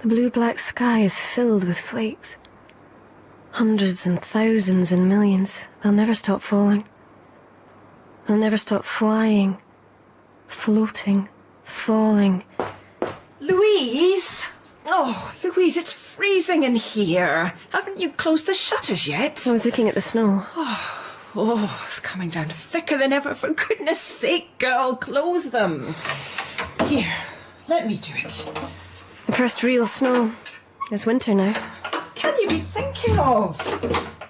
The blue-black sky is filled with flakes. Hundreds and thousands and millions. They'll never stop falling. They'll never stop flying, floating, falling. Louise! Oh, Louise, it's freezing in here. Haven't you closed the shutters yet? I was looking at the snow. Oh, it's coming down thicker than ever. For goodness sake, girl, close them. Here, let me do it. The first real snow. It's winter now. Can you be thinking of?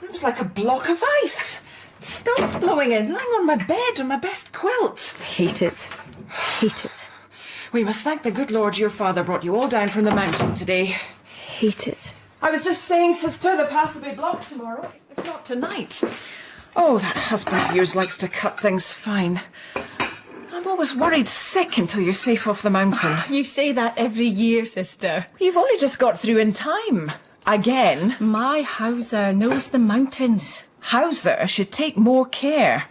It was like a block of ice. Snow's blowing in, lying on my bed on my best quilt. I hate it. Hate it. We must thank the good Lord your father brought you all down from the mountain today. Hate it. I was just saying, sister, the pass will be blocked tomorrow, if not tonight. Oh, that husband of yours likes to cut things fine. I'm always worried sick until you're safe off the mountain. You say that every year, sister. You've only just got through in time. Again. My Hauser knows the mountains. Hauser should take more care.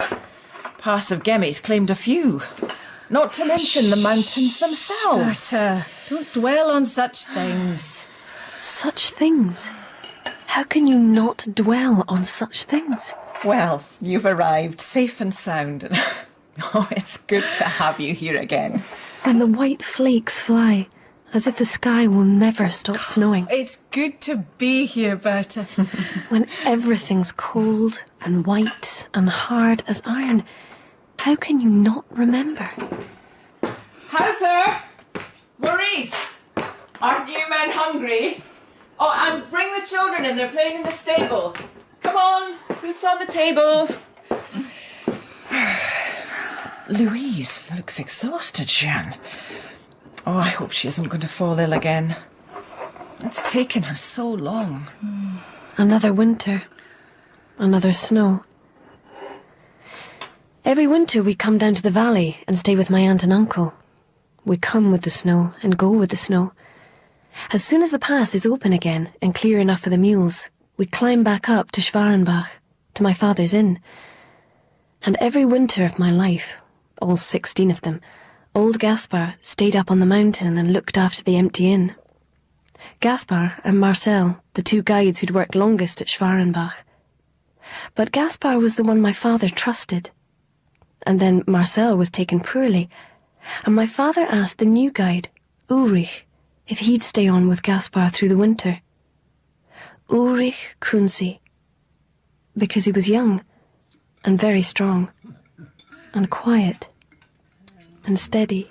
Pass of Gemmi's claimed a few. Not to mention the mountains themselves. Berta, don't dwell on such things. Such things? How can you not dwell on such things? Well, you've arrived safe and sound. Oh, it's good to have you here again. When the white flakes fly, as if the sky will never stop snowing. It's good to be here, Berta. When everything's cold and white and hard as iron, how can you not remember? Hauser! Maurice! Aren't you men hungry? Oh, and bring the children in, they're playing in the stable. Come on, food's on the table. Louise looks exhausted, Jeanne. Oh, I hope she isn't going to fall ill again. It's taken her so long. Another winter. Another snow. Every winter we come down to the valley and stay with my aunt and uncle. We come with the snow and go with the snow. As soon as the pass is open again and clear enough for the mules, we climb back up to Schwarenbach, to my father's inn. And every winter of my life, all 16 of them, old Gaspard stayed up on the mountain and looked after the empty inn. Gaspard and Marcel, the two guides who'd worked longest at Schwarenbach. But Gaspard was the one my father trusted. And then Marcel was taken poorly, and my father asked the new guide, Ulrich, if he'd stay on with Gaspard through the winter. Ulrich Kunsi, because he was young, and very strong, and quiet, and steady.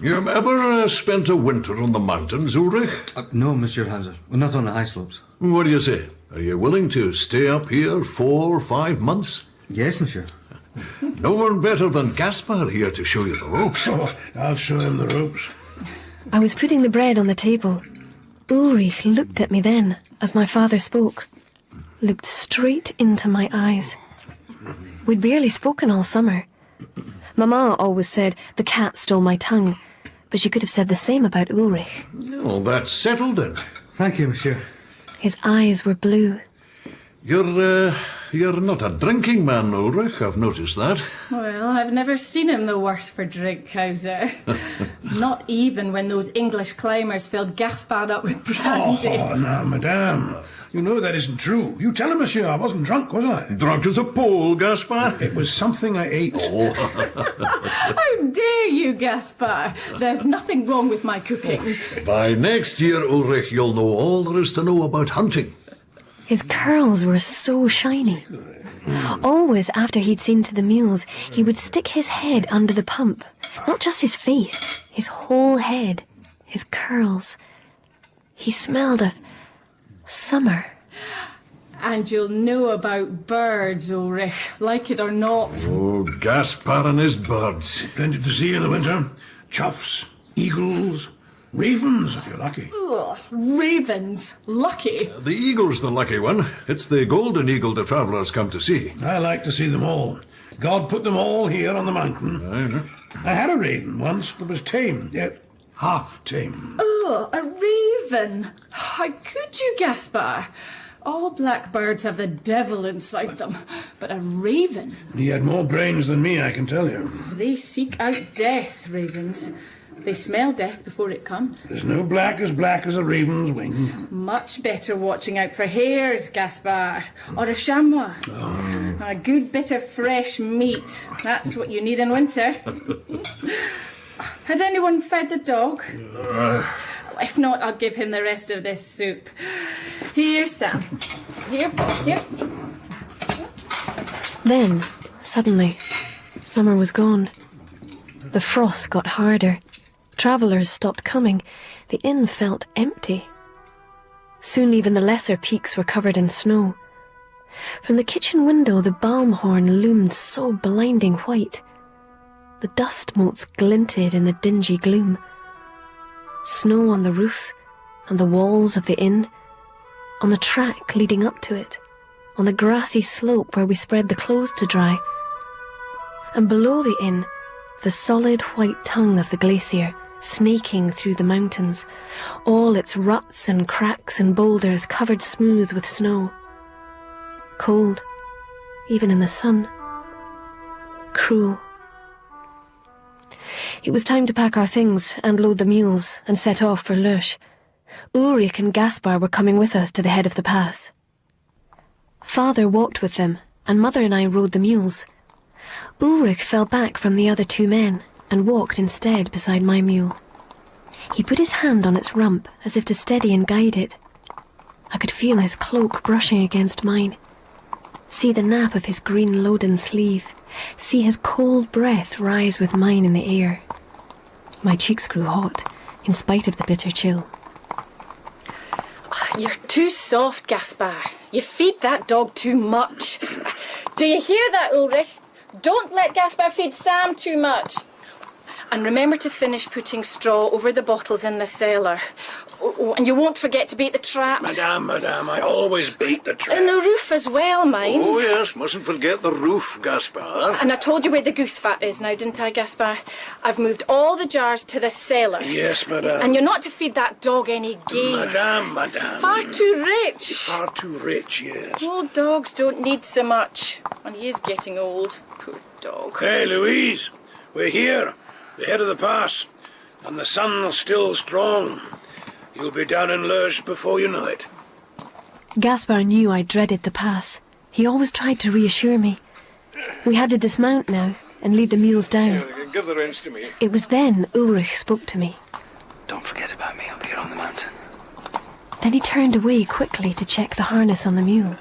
You ever spent a winter on the mountains, Ulrich? No, Monsieur Hauser. Not on the high slopes. What do you say? Are you willing to stay up here 4 or 5 months? Yes, Monsieur. No one better than Gaspard here to show you the ropes. Oh, I'll show him the ropes. I was putting the bread on the table. Ulrich looked at me then, as my father spoke. Looked straight into my eyes. We'd barely spoken all summer. Mamma always said the cat stole my tongue, but she could have said the same about Ulrich. Oh, that's settled then. Thank you, Monsieur. His eyes were blue. You're not a drinking man, Ulrich, I've noticed that. Well, I've never seen him the worse for drink, Hauser. Not even when those English climbers filled Gaspard up with brandy. Oh, now, madame. You know that isn't true. You tell him, monsieur, I wasn't drunk, was I? Drunk as a pole, Gaspard. It was something I ate. Oh. How dare you, Gaspard? There's nothing wrong with my cooking. By next year, Ulrich, you'll know all there is to know about hunting. His curls were so shiny. Always after he'd seen to the mules, he would stick his head under the pump. Not just his face, his whole head, his curls. He smelled of summer. And you'll know about birds, Ulrich, like it or not. Oh, Gaspard and his birds. Plenty to see in the winter. Choughs, eagles, ravens, if you're lucky. Ugh, ravens. Lucky. The eagle's the lucky one. It's the golden eagle the travellers come to see. I like to see them all. God put them all here on the mountain. I had a raven once that was tame, yet half tame. Ugh, a raven. How could you, Gaspard? All blackbirds have the devil inside them, but a raven... He had more brains than me, I can tell you. They seek out death, ravens. They smell death before it comes. There's no black as a raven's wing. Much better watching out for hares, Gaspard, or a chamois. A good bit of fresh meat. That's what you need in winter. Has anyone fed the dog? If not, I'll give him the rest of this soup. Here, Sam. Here. Then, suddenly, summer was gone. The frost got harder. Travellers stopped coming. The inn felt empty. Soon even the lesser peaks were covered in snow. From the kitchen window the balm horn loomed so blinding white. The dust motes glinted in the dingy gloom. Snow on the roof, on the walls of the inn, on the track leading up to it, on the grassy slope where we spread the clothes to dry. And below the inn, the solid white tongue of the glacier, snaking through the mountains, all its ruts and cracks and boulders covered smooth with snow. Cold, even in the sun. Cruel. It was time to pack our things and load the mules and set off for Loeche. Ulrich and Gaspard were coming with us to the head of the pass. Father walked with them, and Mother and I rode the mules. Ulrich fell back from the other two men and walked instead beside my mule. He put his hand on its rump as if to steady and guide it. I could feel his cloak brushing against mine, see the nap of his green loden sleeve, see his cold breath rise with mine in the air. My cheeks grew hot, in spite of the bitter chill. You're too soft, Gaspard. You feed that dog too much. Do you hear that, Ulrich? Don't let Gaspard feed Sam too much. And remember to finish putting straw over the bottles in the cellar. Oh, and you won't forget to bait the traps. Madame, I always bait the trap. And the roof as well, mind. Oh, yes, mustn't forget the roof, Gaspard. And I told you where the goose fat is now, didn't I, Gaspard? I've moved all the jars to the cellar. Yes, madame. And you're not to feed that dog any game. Madame. Far too rich. Far too rich, yes. Old dogs don't need so much. And he is getting old. Poor dog. Hey, Louise, we're here, the head of the pass, and the sun's still strong. You'll be down in Loeche before you know it. Gaspard knew I dreaded the pass. He always tried to reassure me. We had to dismount now and lead the mules down. Give the reins to me. It was then Ulrich spoke to me. Don't forget about me up here on the mountain. Then he turned away quickly to check the harness on the mule.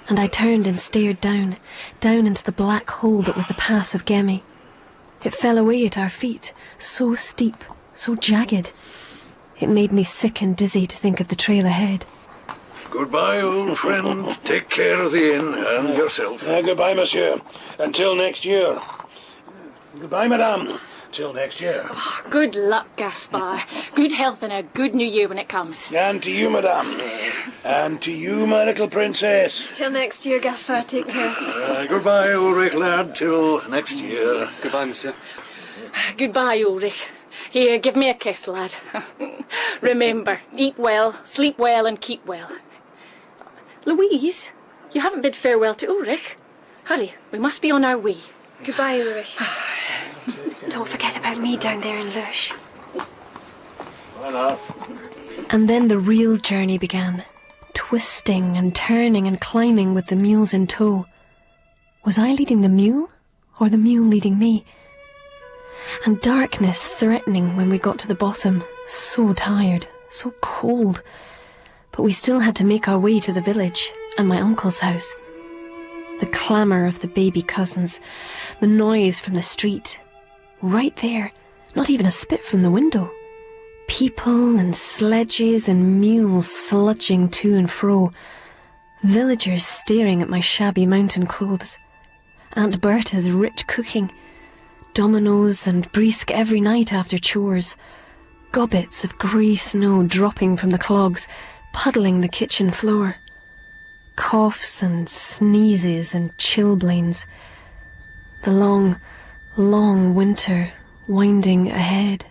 And I turned and stared down into the black hole that was the pass of Gemmi. It fell away at our feet, so steep, so jagged. It made me sick and dizzy to think of the trail ahead. Goodbye, old friend. Take care of the inn and yourself. Goodbye, monsieur. Until next year. Goodbye, madame. Till next year. Good luck, Gaspard. Good health and a good new year when it comes. And to you, madame. And to you, my little princess. Till next year, Gaspard. Take care. Goodbye, Ulrich, lad. Till next year. Goodbye, monsieur. Goodbye, Ulrich. Here, give me a kiss, lad. Remember, eat well, sleep well, and keep well. Louise, you haven't bid farewell to Ulrich. Hurry, we must be on our way. Goodbye, Ulrich. Don't forget about me down there in Loeche. Why not? And then the real journey began, twisting and turning and climbing with the mules in tow. Was I leading the mule, or the mule leading me? And darkness threatening when we got to the bottom, so tired, so cold. But we still had to make our way to the village and my uncle's house. The clamour of the baby cousins, the noise from the street. Right there, not even a spit from the window. People and sledges and mules sludging to and fro. Villagers staring at my shabby mountain clothes. Aunt Bertha's rich cooking. Dominoes and brisque every night after chores. Gobbets of grey snow dropping from the clogs, puddling the kitchen floor. Coughs and sneezes and chilblains. The long, long winter winding ahead.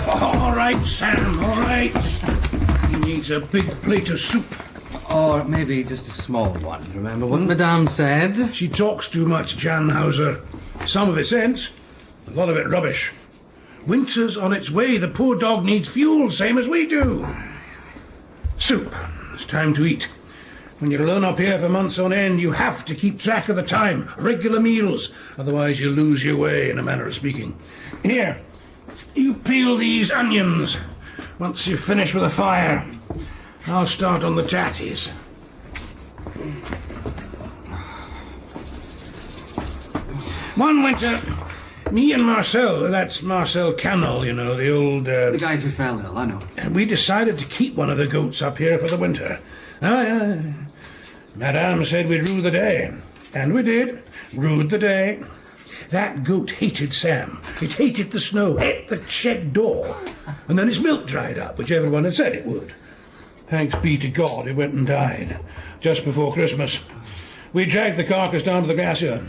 All right, Sam, all right. He needs a big plate of soup. Or maybe just a small one, remember what Madame said? She talks too much, Jan Hauser. Some of it sense, a lot of it rubbish. Winter's on its way. The poor dog needs fuel, same as we do. Soup. It's time to eat. When you're alone up here for months on end, you have to keep track of the time. Regular meals. Otherwise you lose your way, in a manner of speaking. Here, you peel these onions. Once you've finished with the fire, I'll start on the tatties. One winter, me and Marcel, that's Marcel Canol, you know, the old... The guy who fell ill, I know. We decided to keep one of the goats up here for the winter. Madame said we'd rue the day. And we did. Rued the day. That goat hated Sam. It hated the snow, ate the shed door. And then its milk dried up, which everyone had said it would. Thanks be to God, it went and died. Just before Christmas. We dragged the carcass down to the glacier.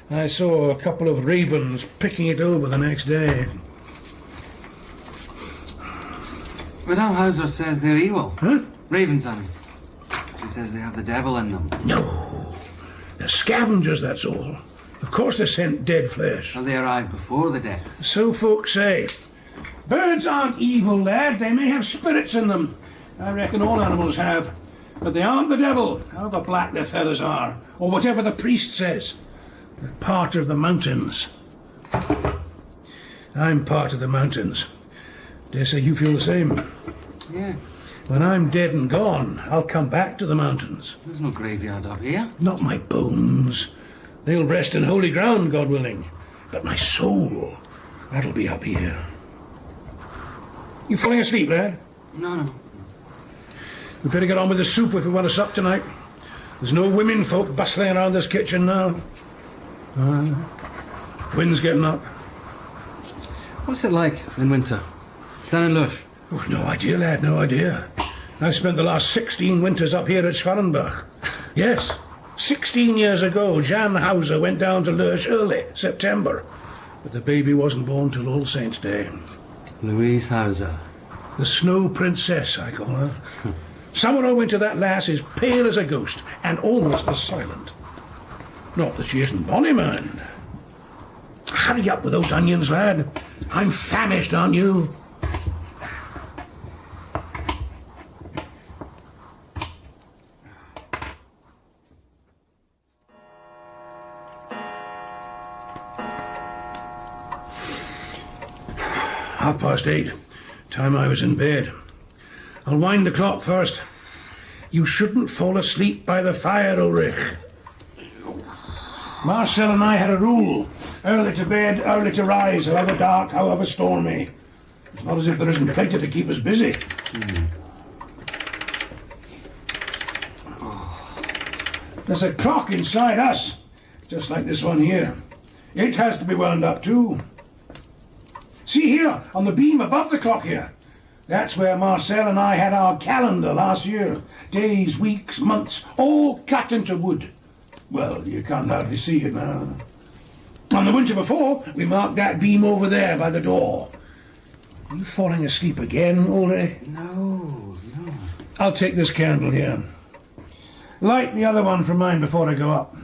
I saw a couple of ravens picking it over the next day. Madame Hauser says they're evil. Huh? Ravens, I mean. She says they have the devil in them. No. They're scavengers, that's all. Of course they scent dead flesh. Well, they arrive before the death. So folks say. Birds aren't evil, lad. They may have spirits in them. I reckon all animals have. But they aren't the devil, however black their feathers are, or whatever the priest says. They're part of the mountains. I'm part of the mountains. Dare say you feel the same. Yeah. When I'm dead and gone, I'll come back to the mountains. There's no graveyard up here. Not my bones. They'll rest in holy ground, God willing. But my soul, that'll be up here. You falling asleep, lad? No. We better get on with the soup if we want to sup tonight. There's no women folk bustling around this kitchen now. Wind's getting up. What's it like in winter? Down in Loeche? Oh, no idea, lad, no idea. I've spent the last 16 winters up here at Schwarenbach. Yes, 16 years ago, Jan Hauser went down to Loeche early, September. But the baby wasn't born till All Saints' Day. Louise Hauser. The Snow Princess, I call her. Summer or winter, that lass is pale as a ghost and almost as silent. Not that she isn't bonny, mind. Hurry up with those onions, lad. I'm famished, aren't you? "8:30. Time I was in bed. I'll wind the clock first. You shouldn't fall asleep by the fire, Ulrich. Marcel and I had a rule. Early to bed, early to rise, however dark, however stormy. It's not as if there isn't plenty to keep us busy. There's a clock inside us, just like this one here. It has to be wound up too. See here, on the beam above the clock here. That's where Marcel and I had our calendar last year. Days, weeks, months, all cut into wood. Well, you can't hardly see it now. On the winter before, we marked that beam over there by the door. Are you falling asleep again, Ulrich? No. I'll take this candle here. Light the other one from mine before I go up.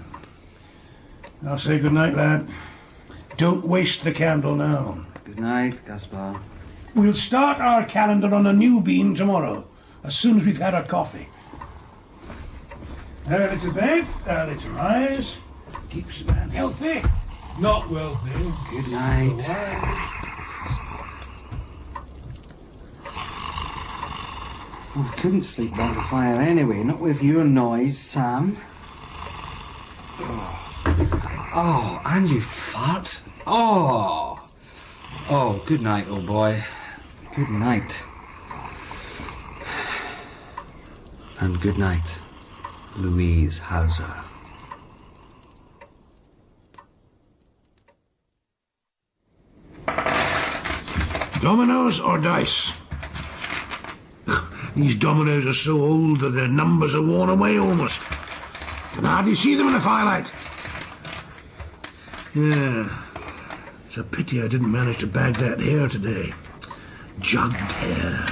I'll say good night, lad. Don't waste the candle now. Good night, Gaspard. We'll start our calendar on a new beam tomorrow, as soon as we've had our coffee. Early to bed, early to rise. Keeps a man healthy, not wealthy. Good night. Well, I couldn't sleep by the fire anyway, not with your noise, Sam. Oh, and you fart. Oh, good night, old boy. Good night. And good night, Louise Hauser. Dominoes or dice? These dominoes are so old that their numbers are worn away almost. Can hardly see them in the firelight. Yeah, it's a pity I didn't manage to bag that hair today. Jugged hair.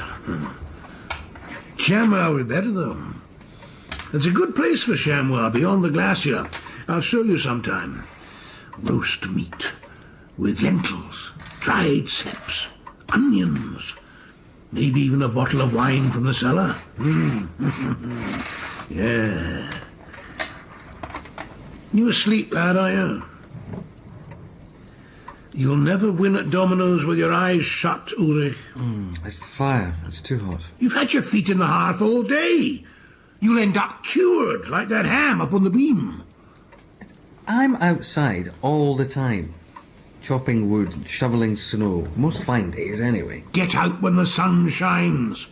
Chamois will be better, though. It's a good place for chamois beyond the glacier. I'll show you sometime. roast meat with lentils, dried ceps, onions, maybe even a bottle of wine from the cellar. Yeah. You asleep, lad, are you? You'll never win at dominoes with your eyes shut, Ulrich. It's the fire. It's too hot. You've had your feet in the hearth all day. You'll end up cured like that ham up on the beam. I'm outside all the time. Chopping wood, shoveling snow. Most fine days, anyway. Get out when the sun shines.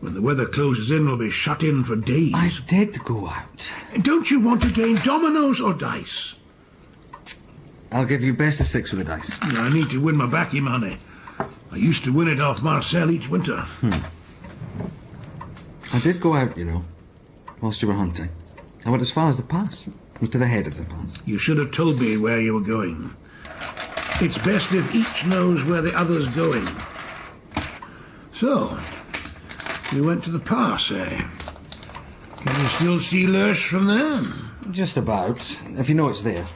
When the weather closes in, we'll be shut in for days. I did go out. Don't you want to game dominoes or dice? I'll give you best of 6 with the dice. I need to win my baccy money. I used to win it off Marcel each winter. I did go out, you know, whilst you were hunting. I went as far as the pass. I was to the head of the pass. You should have told me where you were going. It's best if each knows where the other's going. So, you went to the pass, eh? Can you still see Loeche from there? Just about. If you know it's there.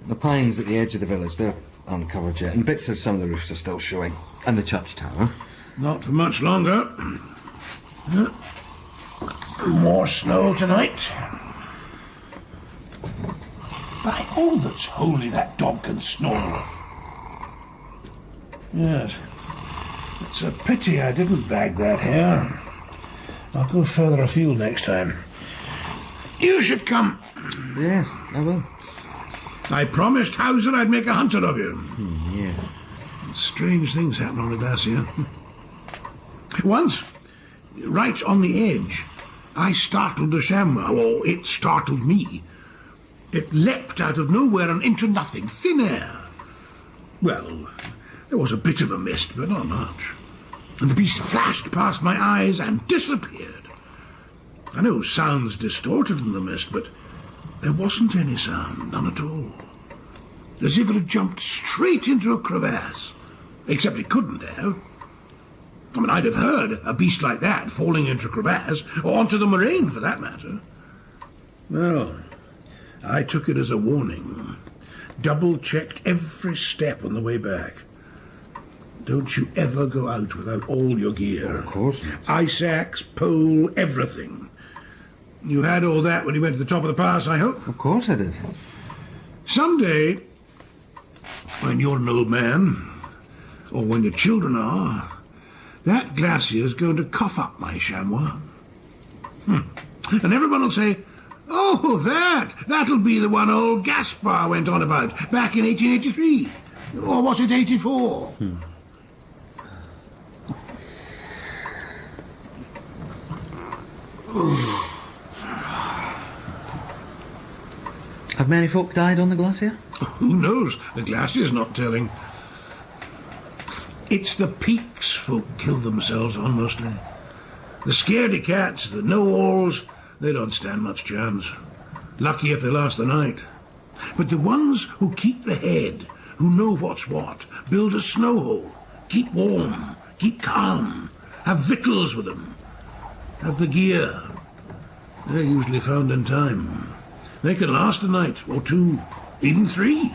The pines at the edge of the village, they're uncovered yet, and bits of some of the roofs are still showing. And the church tower. Not for much longer. More snow tonight. By all that's holy, that dog can snore. Yes. It's a pity I didn't bag that hare. I'll go further afield next time. You should come. Yes, I will. I promised Hauser I'd make a hunter of you. Yes. Strange things happen on the glacier. Once, right on the edge, I startled a chamois, or it startled me. It leapt out of nowhere and into nothing, thin air. Well, there was a bit of a mist, but not much. And the beast flashed past my eyes and disappeared. I know sound's distorted in the mist, but there wasn't any sound, none at all. As if it had jumped straight into a crevasse. Except it couldn't have. I mean, I'd have heard a beast like that falling into a crevasse, or onto the moraine for that matter. Well, I took it as a warning. Double-checked every step on the way back. Don't you ever go out without all your gear. Of course not. Ice axe, pole, everything. You had all that when you went to the top of the pass, I hope? Of course I did. Someday, when you're an old man, or when your children are, that glacier's going to cough up my chamois. And everyone will say, oh, that'll be the one old Gaspard went on about back in 1883. Or was it 84? Have many folk died on the glacier? Who knows? The glacier's not telling. It's the peaks folk kill themselves on mostly. The scaredy cats, the know-alls, they don't stand much chance. Lucky if they last the night. But the ones who keep the head, who know what's what, build a snow hole, keep warm, keep calm, have victuals with them, have the gear, they're usually found in time. They can last a night, or 2, even 3.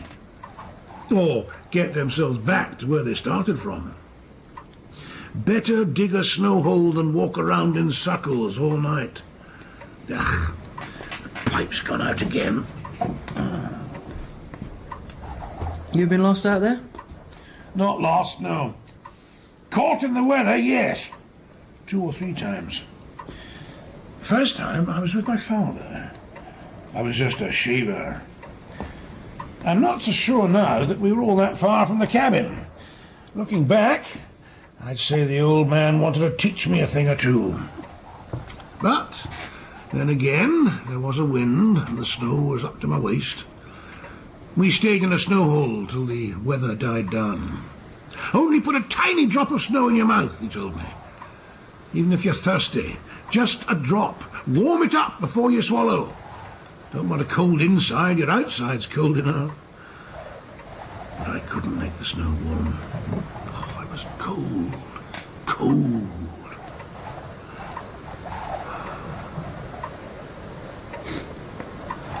Or get themselves back to where they started from. Better dig a snow hole than walk around in circles all night. Ah, the pipe's gone out again. You've been lost out there? Not lost, no. Caught in the weather, yes. 2 or 3 times. First time I was with my father. I was just a shaver. I'm not so sure now that we were all that far from the cabin. Looking back, I'd say the old man wanted to teach me a thing or two. But then again, there was a wind and the snow was up to my waist. We stayed in a snow hole till the weather died down. Only put a tiny drop of snow in your mouth, he told me. Even if you're thirsty, just a drop. Warm it up before you swallow. Don't want a cold inside, your outside's cold enough. But I couldn't make the snow warm. Oh, I was cold. Cold.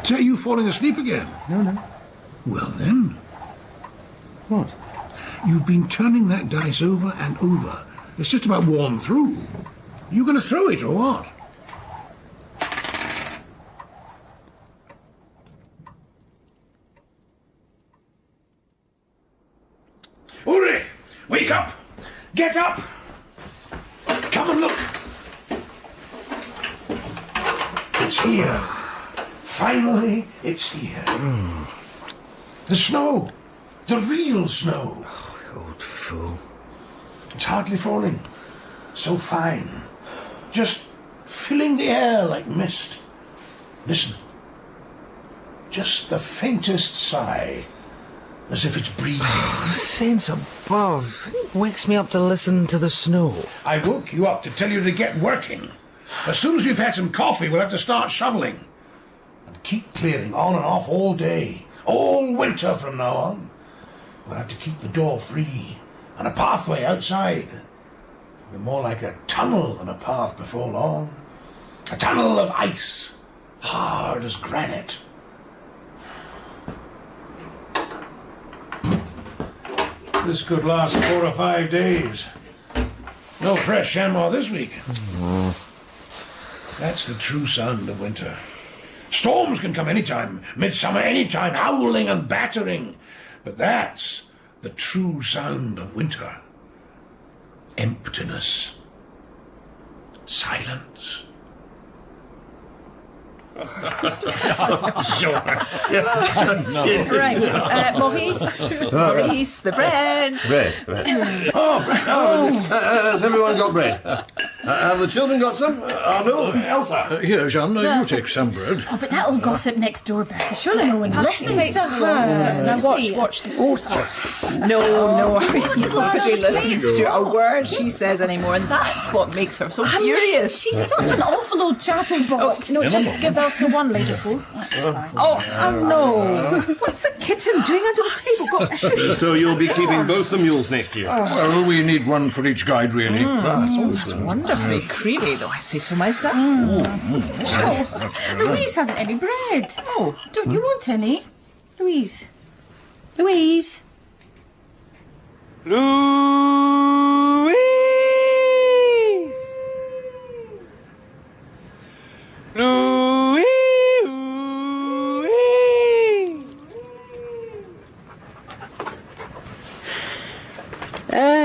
So you falling asleep again? No. Well then, What? You've been turning that dice over and over. It's just about worn through. You going to throw it or what? Ulrich, wake up! Get up! Come and look! It's here. Finally, it's here. The snow. The real snow. Old fool. It's hardly falling. So fine. Just filling the air like mist. Listen. Just the faintest sigh. As if it's breathing. The saints above. It wakes me up to listen to the snow. I woke you up to tell you to get working. As soon as we've had some coffee, we'll have to start shoveling. And keep clearing on and off all day. All winter from now on. We'll have to keep the door free. And a pathway outside. It'll be more like a tunnel than a path before long. A tunnel of ice. Hard as granite. This could last 4 or 5 days. No fresh chamois this week. That's the true sound of winter. Storms can come anytime, midsummer anytime, howling and battering. But that's the true sound of winter. Emptiness. Silence. Sure. Right, Maurice, the bread. Bread. Has everyone got bread? Have the children got some? No, Elsa. Here, Jeanne, you take some bread. Oh, but that old gossip next door, Bertie. Surely no one listens to her. Now watch the sport. No, nobody listens to a word she says anymore, and that's what makes her so furious. She's such an awful old chatterbox. No, just give Elsa one ladleful. No. What's the kitten doing under the table? So you'll be keeping both the mules next year? Well, we need one for each guide, really. That's wonderfully creamy, though I say so myself. Delicious. Louise hasn't any bread. Oh, don't you want any? Louise. Louise.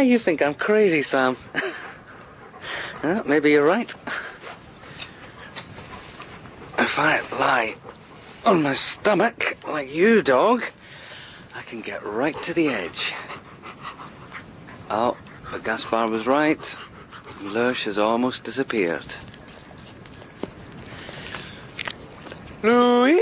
You think I'm crazy, Sam. Maybe you're right. If I lie on my stomach, like you, dog, I can get right to the edge. Oh, but Gaspard was right. Loeche has almost disappeared. Louis!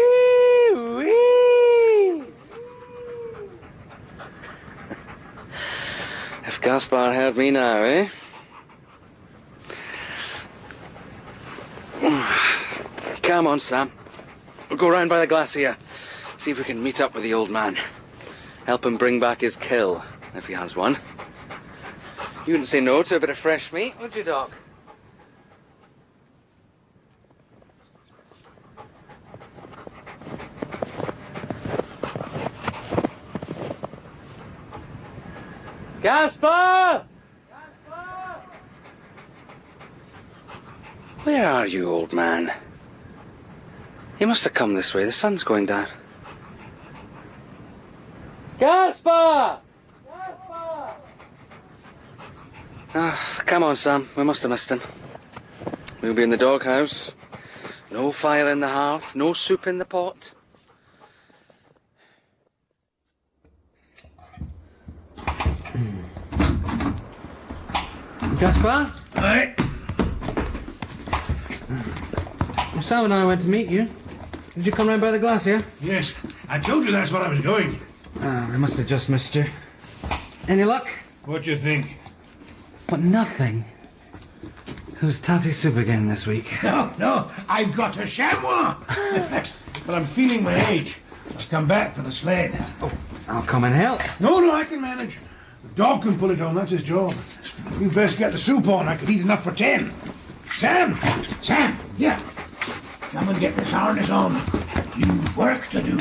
If Gaspard heard me now, eh? Come on, Sam. We'll go round by the glacier. See if we can meet up with the old man. Help him bring back his kill, if he has one. You wouldn't say no to a bit of fresh meat, would you, dog? Gaspard! Where are you, old man? You must have come this way. The sun's going down. Gaspard! Come on, Sam. We must have missed him. We'll be in the doghouse. No fire in the hearth. No soup in the pot. Gaspard? Aye. Sam and I went to meet you. Did you come round by the glacier? Yes, I told you that's where I was going. We must have just missed you. Any luck? What do you think? But nothing. So it's tatty soup again this week. No, I've got a chamois. But I'm feeling my age. I've come back for the sled. Oh, I'll come and help. No, I can manage. The dog can pull it on, that's his job. You best get the soup on, I could eat enough for 10. Sam, yeah. Come and get this harness on. You've work to do.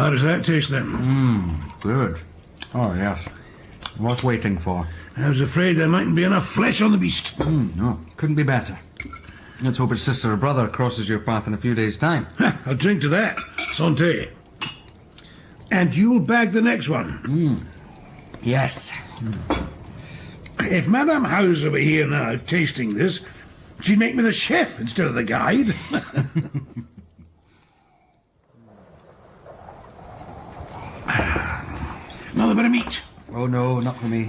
How does that taste then? Good. Oh, yes. Worth waiting for. I was afraid there mightn't be enough flesh on the beast. No, couldn't be better. Let's hope his sister or brother crosses your path in a few days' time. I'll drink to that. Santé. And you'll bag the next one. Yes. If Madame Hauser were here now tasting this, she'd make me the chef instead of the guide. Another bit of meat. Oh, no, not for me.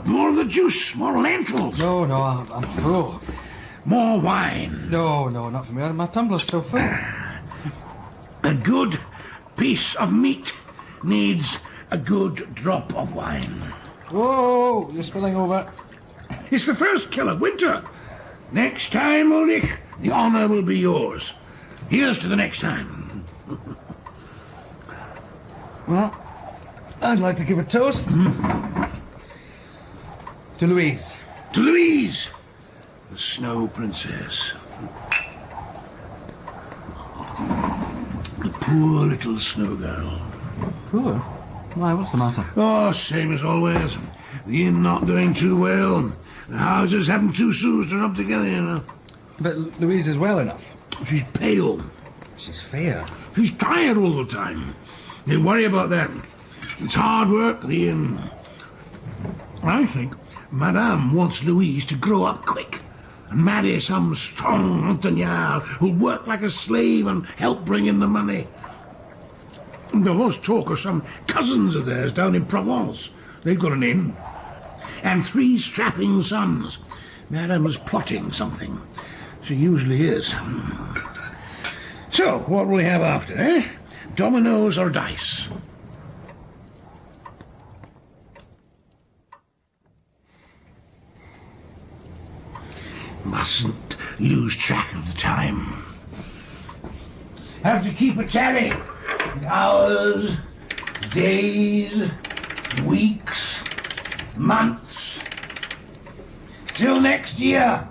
More of the juice, more lentils. No, I'm full. More wine. No, not for me. My tumbler's still full. A good piece of meat needs a good drop of wine. Whoa, you're spilling over. It's the first kill of winter. Next time, Ulrich, the honour will be yours. Here's to the next time. Well, I'd like to give a toast. To Louise. To Louise, the Snow Princess. The poor little snow girl. Poor? Why, what's the matter? Oh, same as always. The inn not doing too well. The houses haven't 2 sous to rub together, you know. But Louise is well enough. She's pale. She's fair. She's tired all the time. They worry about that. It's hard work, the inn. I think Madame wants Louise to grow up quick and marry some strong montagnard who'll work like a slave and help bring in the money. There was talk of some cousins of theirs down in Provence. They've got an inn. And 3 strapping sons. Madame's plotting something. She usually is. So, what will we have after, eh? Dominoes or dice? Mustn't lose track of the time. Have to keep a tally. Hours, days, weeks, months. Till next year.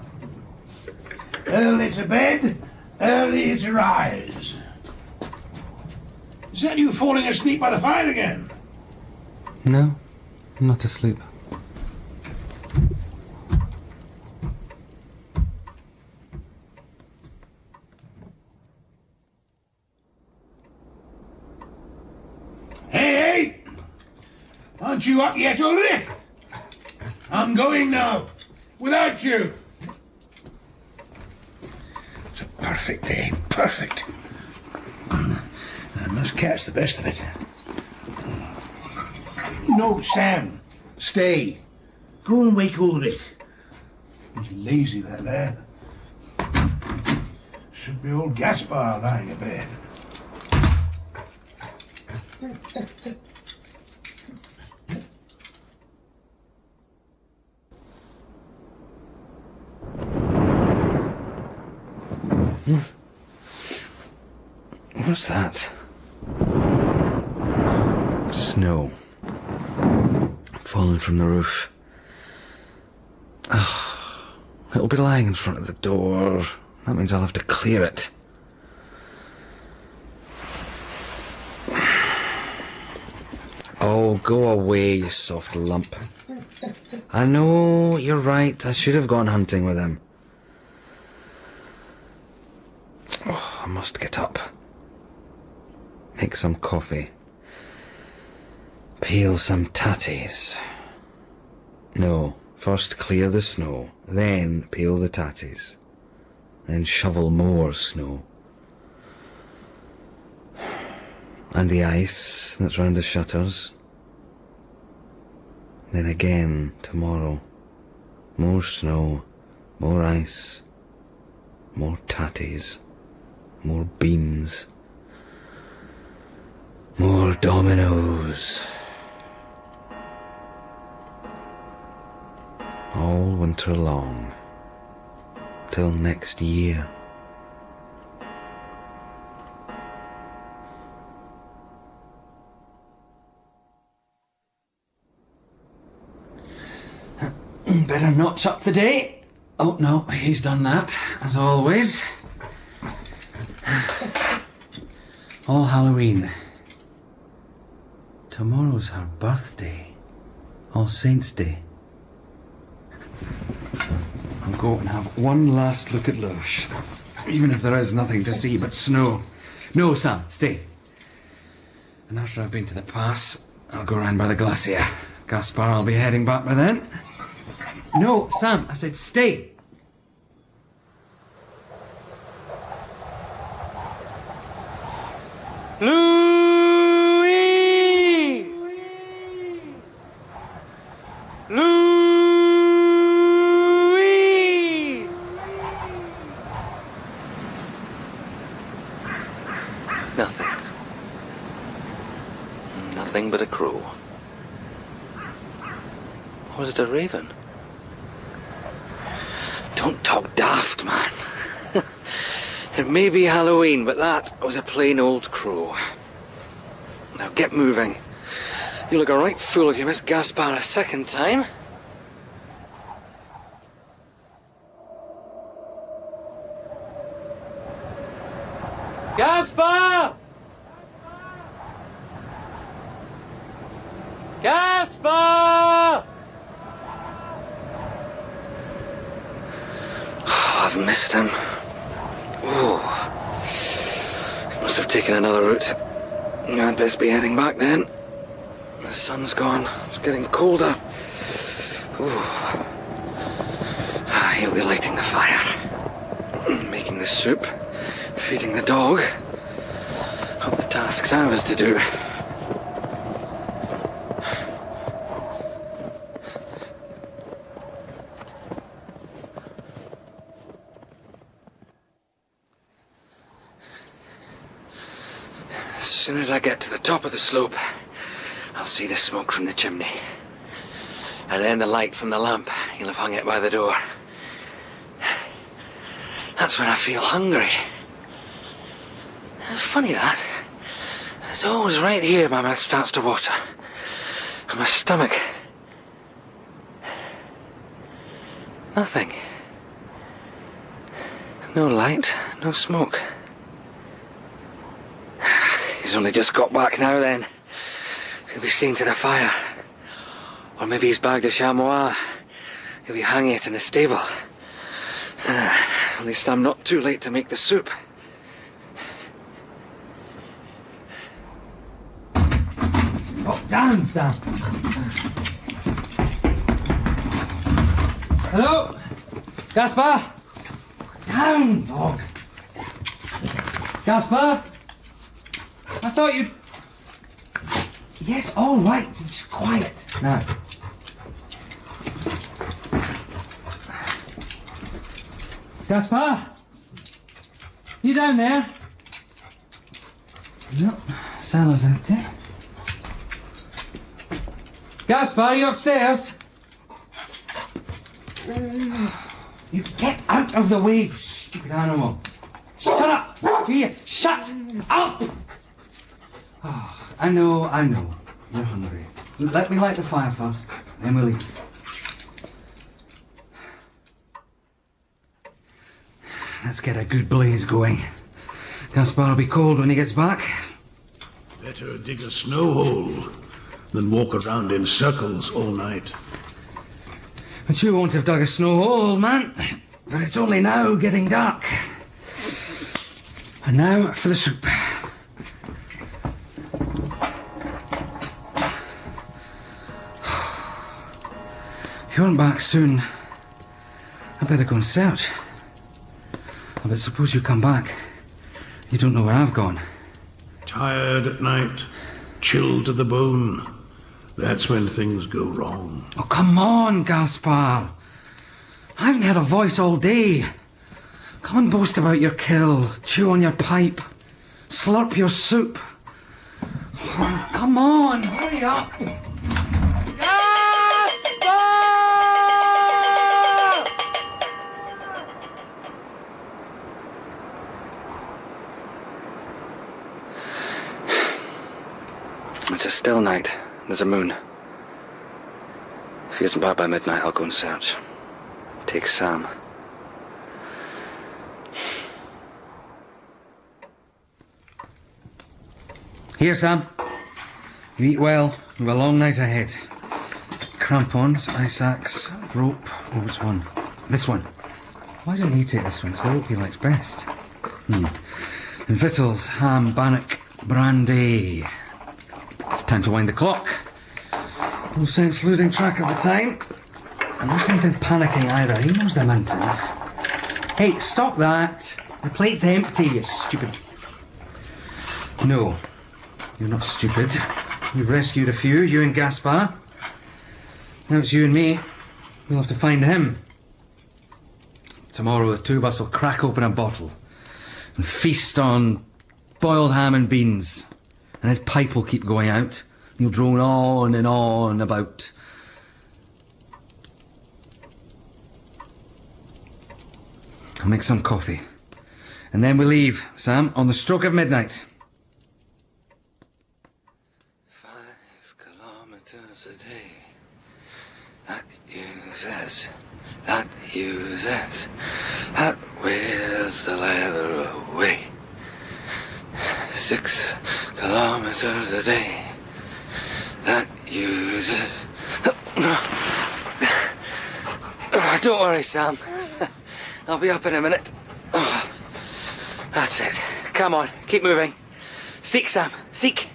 Early to bed, early to rise. Is that you falling asleep by the fire again? No, I'm not asleep. Hey! Aren't you up yet, Ulrich? I'm going now. Without you. It's a perfect day. Perfect. I must catch the best of it. No, Sam. Stay. Go and wake Ulrich. He's lazy, that lad. Should be old Gaspard lying abed. What's that? Snow. Falling from the roof. Oh, it'll be lying in front of the door. That means I'll have to clear it. Oh, go away, you soft lump. I know, you're right. I should have gone hunting with him. Oh, I must get up. Make some coffee. Peel some tatties. No, first clear the snow, then peel the tatties. Then shovel more snow. And the ice that's round the shutters. Then again tomorrow. More snow, more ice, more tatties, more beans, more dominoes. All winter long, till next year. Better notch up the day. Oh, no, he's done that, as always. All Halloween. Tomorrow's her birthday. All Saints' Day. I'll go and have one last look at Loeche. Even if there is nothing to see but snow. No, Sam, stay. And after I've been to the pass, I'll go round by the glacier. Gaspard, I'll be heading back by then. No, Sam, I said stay. Louis! Louis! Nothing. Nothing but a crow. Or was it a raven? Don't talk daft, man. It may be Halloween, but that was a plain old crow. Now get moving. You look a right fool if you miss Gaspard a second time. Gaspard! Gaspard! I've missed him. Oh, must have taken another route. I'd best be heading back then. The sun's gone. It's getting colder. Ooh. He'll be lighting the fire, making the soup, feeding the dog. Hope the task's ours to do. As soon as I get to the top of the slope, I'll see the smoke from the chimney. And then the light from the lamp. You'll have hung it by the door. That's when I feel hungry. It's funny that. It's always right here my mouth starts to water. And my stomach. Nothing. No light, no smoke. He's only just got back now then. He'll be seeing to the fire. Or maybe he's bagged a chamois. He'll be hanging it in the stable. At least I'm not too late to make the soup. Oh, damn, Sam. Hello? Gaspard? Down, dog. Gaspard? I thought you'd... Yes, all right. Just quiet. Now. Gaspard? You down there? No, cellar's empty. Gaspard, are you upstairs? You get out of the way, you stupid animal. Shut up! Do you? Shut up! Oh, I know. You're hungry. Let me light the fire first, then we'll eat. Let's get a good blaze going. Gaspard will be cold when he gets back. Better dig a snow hole than walk around in circles all night. But you won't have dug a snow hole, old man. But it's only now getting dark. And now for the soup. If you aren't back soon, I'd better go and search. But suppose you come back. You don't know where I've gone. Tired at night, chilled to the bone. That's when things go wrong. Oh, come on, Gaspard. I haven't heard a voice all day. Come and boast about your kill, chew on your pipe, slurp your soup. Oh, come on, hurry up. It's a still night. There's a moon. If he isn't back by midnight, I'll go and search. Take Sam. Here, Sam. You eat well. We've a long night ahead. Crampons, ice axe, rope. Oh, which one? This one. Why didn't he take this one? It's the rope he likes best. And victuals, ham, bannock, brandy. It's time to wind the clock. No sense losing track of the time. And no sense in panicking either. He knows the mountains. Hey, stop that. The plate's empty, you stupid. No, you're not stupid. You've rescued a few, you and Gaspard. Now it's you and me. We'll have to find him. Tomorrow the two of us will crack open a bottle and feast on boiled ham and beans. And his pipe will keep going out. He'll drone on and on about... I'll make some coffee. And then we leave, Sam, on the stroke of midnight. 5 kilometers a day. That uses. That wears the leather away. 6 kilometers a day. That uses. Don't worry, Sam. I'll be up in a minute. That's it. Come on, keep moving. Seek, Sam, seek.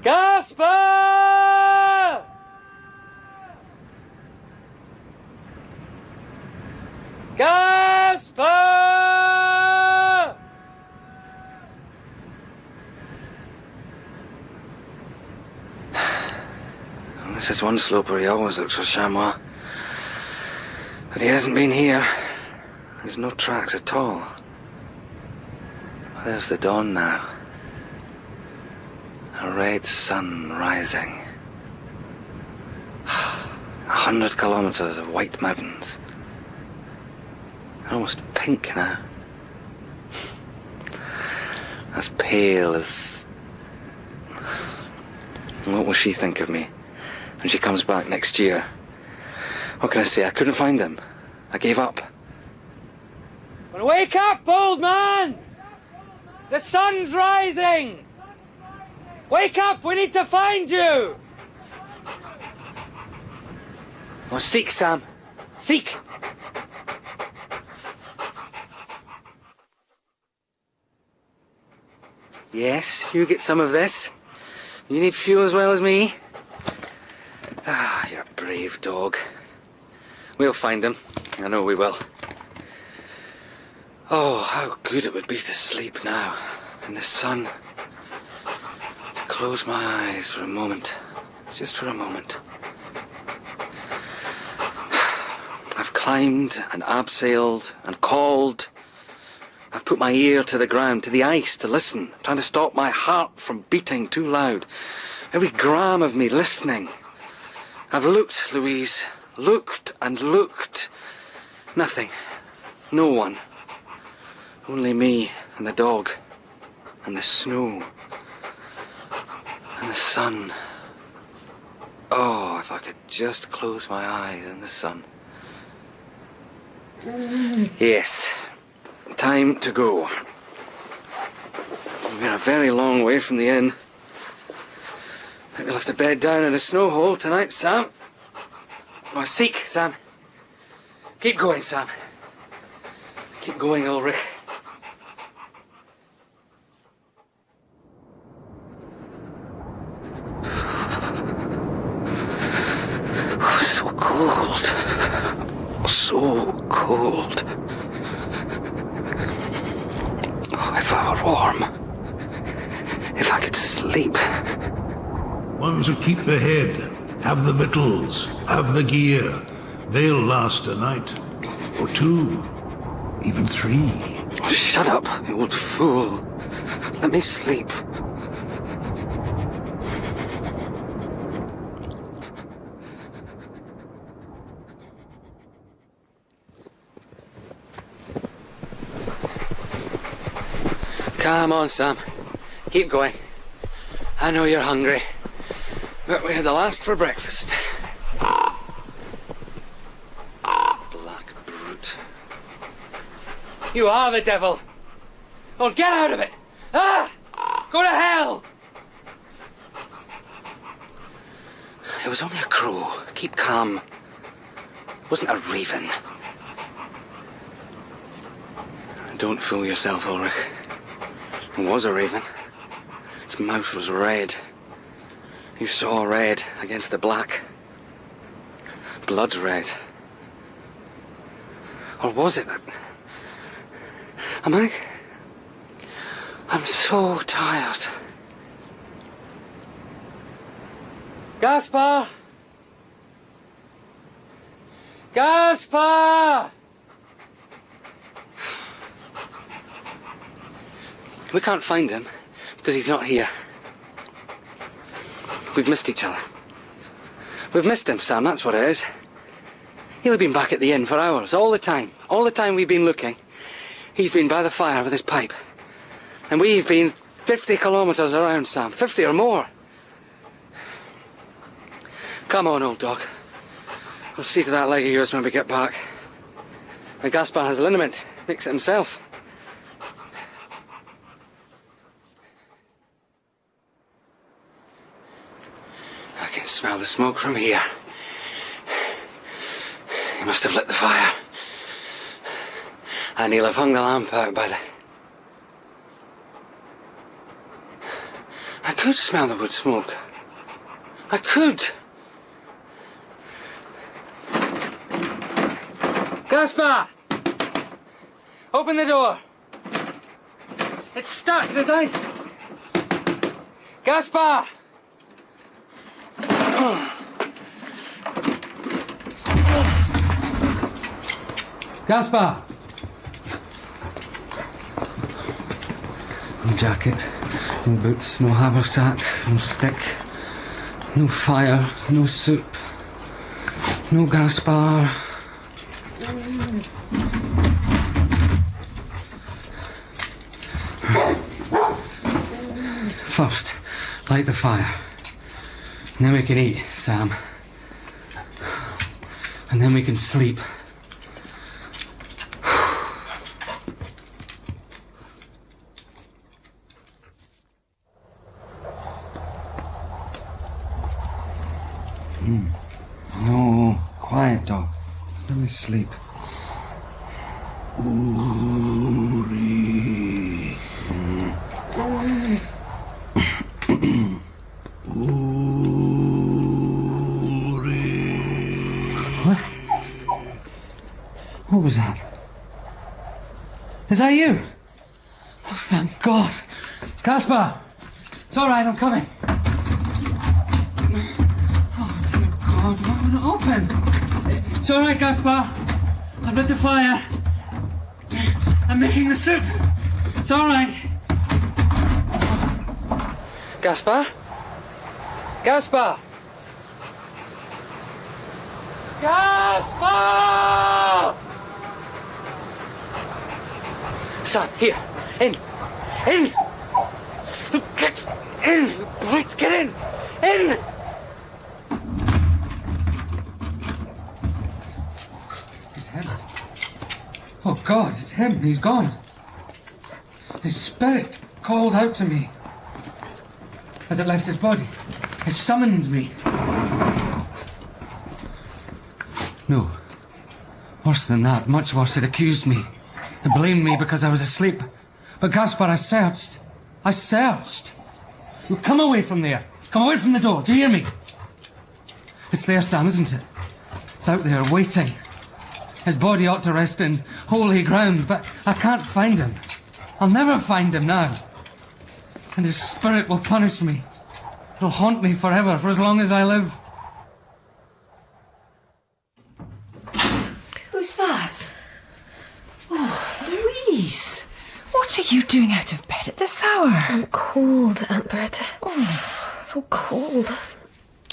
Gaspard! Gaspard! This is one slope where he always looks for chamois. But he hasn't been here. There's no tracks at all. There's the dawn now. A red sun rising. 100 kilometers of white mountains. Almost pink now. As pale as... What will she think of me when she comes back next year? What can I say? I couldn't find him. I gave up. But wake up, old man! The sun's rising! Wake up, we need to find you! Oh, seek, Sam. Seek! Yes, you get some of this. You need fuel as well as me. Ah, you're a brave dog. We'll find them. I know we will. Oh, how good it would be to sleep now, in the sun. To close my eyes for a moment. Just for a moment. I've climbed and abseiled and called. I've put my ear to the ground, to the ice, to listen, trying to stop my heart from beating too loud. Every gram of me listening. I've looked, Louise, looked and looked. Nothing. No one. Only me and the dog and the snow and the sun. Oh, if I could just close my eyes in the sun. Yes. Time to go. We're a very long way from the inn. I think we'll have to bed down in a snow hole tonight, Sam. Oh, seek, Sam. Keep going, Sam. Keep going, Ulrich. Oh, so cold. So cold. Oh, if I were warm. If I could sleep. Ones who keep the head, have the victuals, have the gear. They'll last a night, or two, even 3. Oh, shut up, you old fool. Let me sleep. Come on, Sam. Keep going. I know you're hungry, but we're the last for breakfast. Black brute. You are the devil. Oh, get out of it. Ah! Go to hell. It was only a crow. Keep calm. It wasn't a raven. Don't fool yourself, Ulrich. It was a raven. Its mouth was red. You saw red against the black. Blood red. Or was it? Am I? I'm so tired. Gaspard! Gaspard! We can't find him because he's not here. We've missed each other. We've missed him, Sam, that's what it is. He'll have been back at the inn for hours, all the time. All the time we've been looking. He's been by the fire with his pipe. And we've been 50 kilometres around, Sam. 50 or more. Come on, old dog. We'll see to that leg of yours when we get back. And Gaspard has a liniment. Makes it himself. I can smell the smoke from here. He must have lit the fire. And he'll have hung the lamp out by the... I could smell the wood smoke. I could. Gaspard! Open the door. It's stuck. There's ice. Gaspard! Gaspard! No jacket, no boots, no haversack, no stick, no fire, no soup, no Gaspard. First, light the fire. Then we can eat, Sam. And then we can sleep. No, quiet, dog. Let me sleep. What was that? Is that you? Oh, thank God. Gaspard! It's all right, I'm coming. Oh, dear God, why would it open? It's all right, Gaspard. I've lit the fire. I'm making the soup. It's all right. Gaspard? Gaspard! Gaspard! Son, here. In. In! Get in! Right, get in! In! It's him. Oh, God, it's him. He's gone. His spirit called out to me as it left his body. It summoned me. No. Worse than that, much worse, it accused me. It blamed me because I was asleep. But Gaspard, I searched. I searched. Well, come away from there. Come away from the door. Do you hear me? It's there, Sam, isn't it? It's out there, waiting. His body ought to rest in holy ground, but I can't find him. I'll never find him now. And his spirit will punish me. It'll haunt me forever, for as long as I live. Who's that? Oh, Louise! What are you doing out of bed at this hour? I'm cold, Aunt Bertha. Oh, So cold.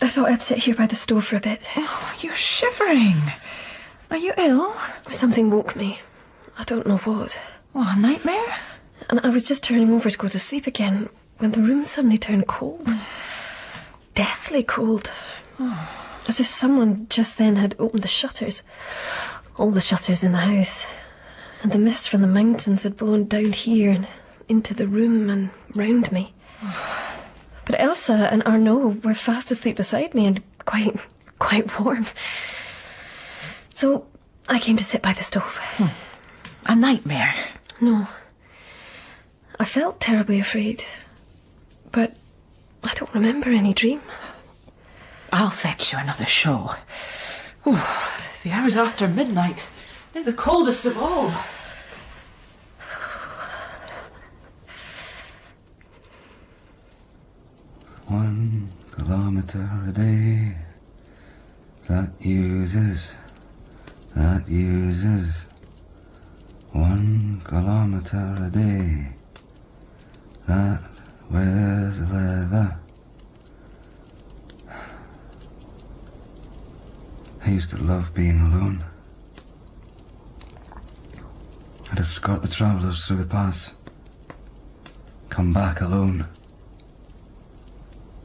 I thought I'd sit here by the stove for a bit. oh, you're shivering. Are you ill? Something woke me. I don't know what. Oh, a nightmare? And I was just turning over to go to sleep again when the room suddenly turned cold. Deathly cold. As if someone just then had opened the shutters. All the shutters in the house. And the mist from the mountains had blown down here and into the room and round me. But Elsa and Arnaud were fast asleep beside me, and quite warm. So I came to sit by the stove. A nightmare? No. I felt terribly afraid, but I don't remember any dream. I'll fetch you another shawl. Ooh, the hours after midnight. They're the coldest of all. One kilometre a day. That uses. 1 kilometre a day. That wears leather. I used to love being alone. I'd escort the travellers through the pass. Come back alone.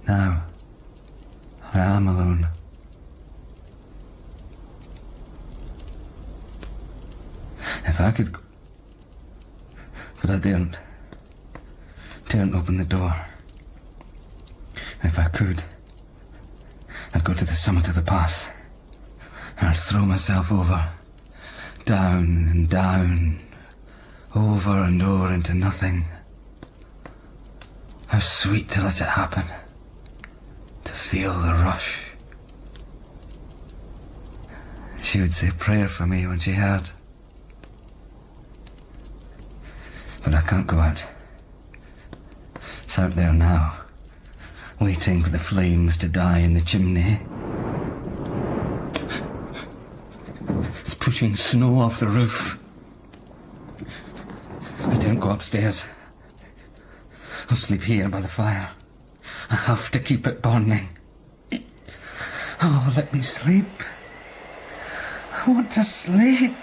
Now, I am alone. If I could... But I daren't open the door. If I could, I'd go to the summit of the pass. And I'd throw myself over. Down and down. Over and over into nothing. How sweet to let it happen. To feel the rush. She would say a prayer for me when she heard. But I can't go out. It's out there now, waiting for the flames to die in the chimney. It's pushing snow off the roof. I don't go upstairs. I'll sleep here by the fire. I have to keep it burning. Oh, let me sleep. I want to sleep.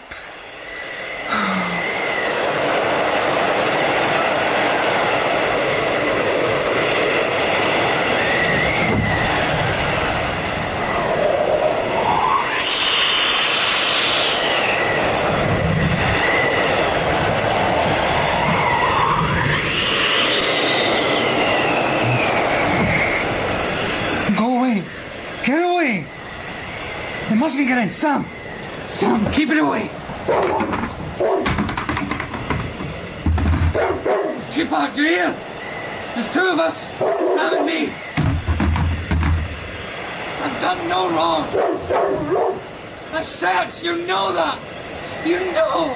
Mustn't get in. Sam, keep it away. Keep out, do you hear? There's 2 of us, Sam and me. I've done no wrong. I've searched, you know that. You know.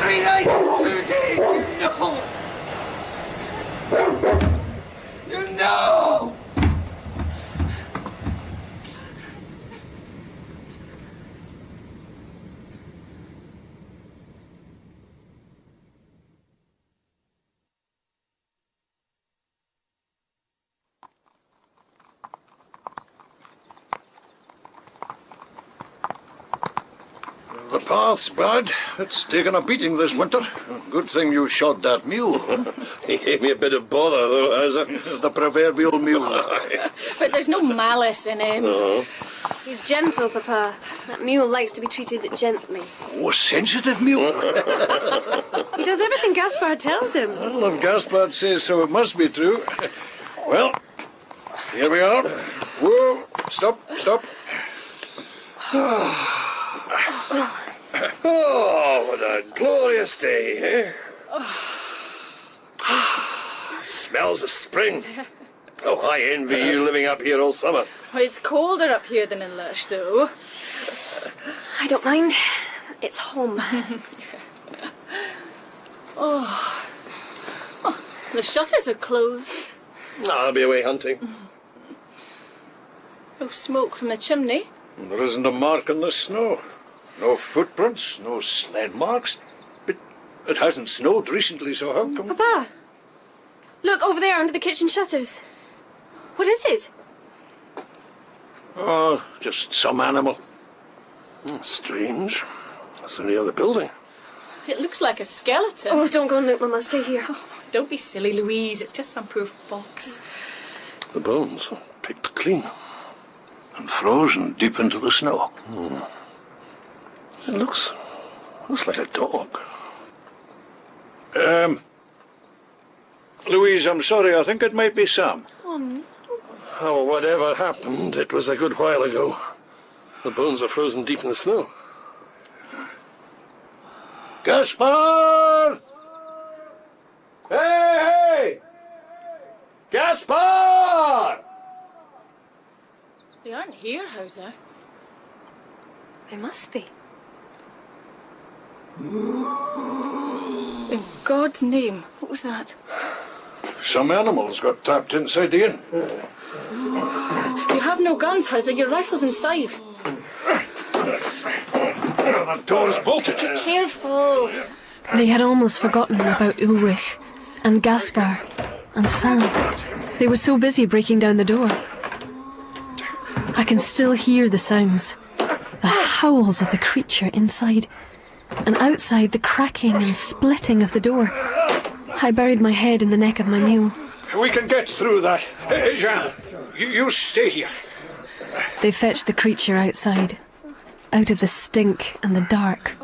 3 nights, 2 days, you know. You know. The path's bad. It's taken a beating this winter. Good thing you shot that mule. He gave me a bit of bother, though, Hauser. The proverbial mule. But there's no malice in him. He's gentle, Papa. That mule likes to be treated gently. Oh, sensitive mule. He does everything Gaspard tells him. Well, if Gaspard says so, it must be true. Well, here we are. Whoa, stop. Oh, what a glorious day, eh? Smells of spring. Oh, I envy you living up here all summer. Well, it's colder up here than in Loeche, though. I don't mind. It's home. Oh, the shutters are closed. I'll be away hunting. No smoke from the chimney. There isn't a mark in the snow. No footprints, no sled marks. But it hasn't snowed recently, so how come... Papa! Look, over there under the kitchen shutters. What is it? Oh, just some animal. Strange. That's in the other building. It looks like a skeleton. Oh, don't go and look, Mama. Stay here. Don't be silly, Louise. It's just some poor fox. The bones are picked clean. And frozen deep into the snow. It looks like a dog. Louise, I'm sorry. I think it might be Sam. Oh, whatever happened, it was a good while ago. The bones are frozen deep in the snow. Gaspard! Hey! Gaspard! They aren't here, Hauser. They must be. In God's name, what was that? Some animals got trapped inside the inn. You have no guns, Hauser. Your rifle's inside. The door's bolted. Careful. They had almost forgotten about Ulrich and Gaspard and Sam. They were so busy breaking down the door. I can still hear the sounds. The howls of the creature inside. And outside, the cracking and splitting of the door. I buried my head in the neck of my mule. We can get through that. Jean, you stay here. They fetched the creature outside, out of the stink and the dark.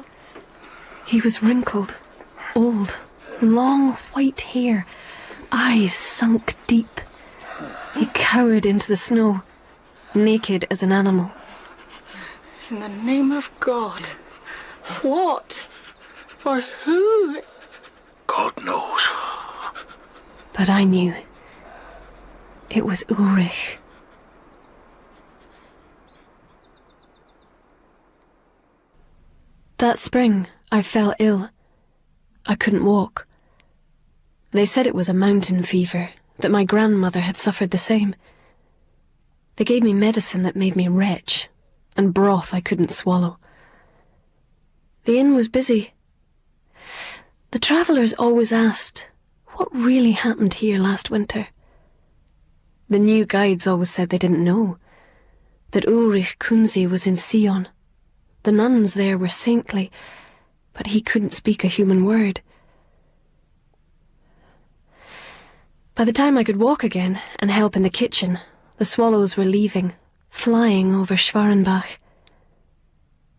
He was wrinkled, old, long white hair, eyes sunk deep. He cowered into the snow, naked as an animal. In the name of God, what or who? God knows. But I knew. It was Ulrich. That spring, I fell ill. I couldn't walk. They said it was a mountain fever, that my grandmother had suffered the same. They gave me medicine that made me retch, and broth I couldn't swallow. The inn was busy. The travellers always asked, what really happened here last winter? The new guides always said they didn't know, that Ulrich Kunsi was in Sion. The nuns there were saintly, but he couldn't speak a human word. By the time I could walk again and help in the kitchen, the swallows were leaving, flying over Schwarenbach.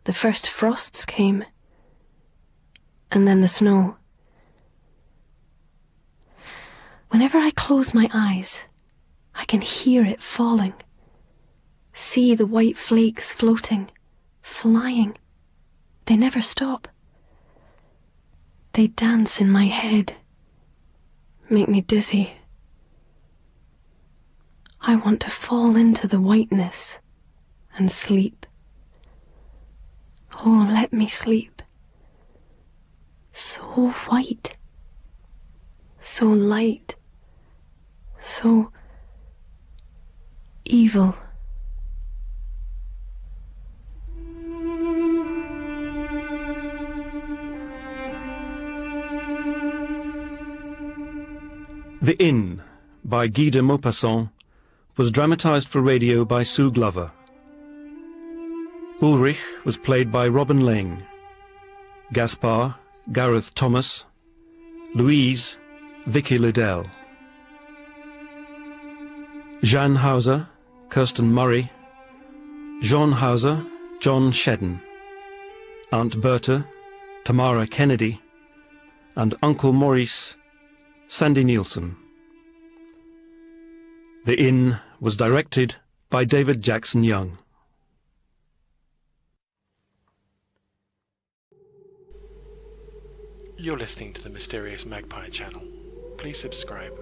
The first frosts came, and then the snow. Whenever I close my eyes, I can hear it falling, see the white flakes floating, flying. They never stop. They dance in my head, make me dizzy. I want to fall into the whiteness and sleep. Oh, let me sleep. So white, so light, so evil. The Inn, by Guy de Maupassant, was dramatised for radio by Sue Glover. Ulrich was played by Robin Laing. Gaspard, Gareth Thomas. Louise, Vicky Liddell. Jeanne Hauser, Kirsten Murray. Jean Hauser, John Shedden. Aunt Bertha, Tamara Kennedy. And Uncle Maurice, Sandy Nielsen. The Inn was directed by David Jackson Young. You're listening to the Mysterious Magpie channel. Please subscribe.